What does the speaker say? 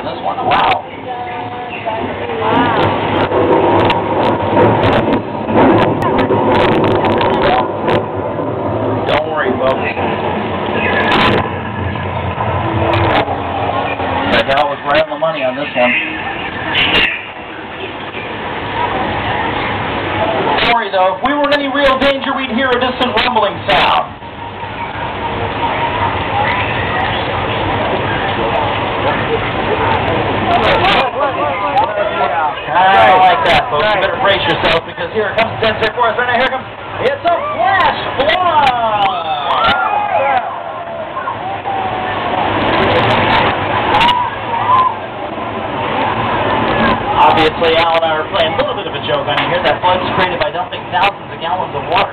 on this one. Wow. Don't worry, folks. I doubt was right on the money on this one. Don't worry, though. If we were in any real danger, we'd hear a distant rumbling sound. I don't like that, folks. You better brace yourself, because here it comes the 10-4 right now. Here it comes. It's a flash flood! Obviously, Al and I are playing a little bit of a joke on here. That flood is created by dumping thousands of gallons of water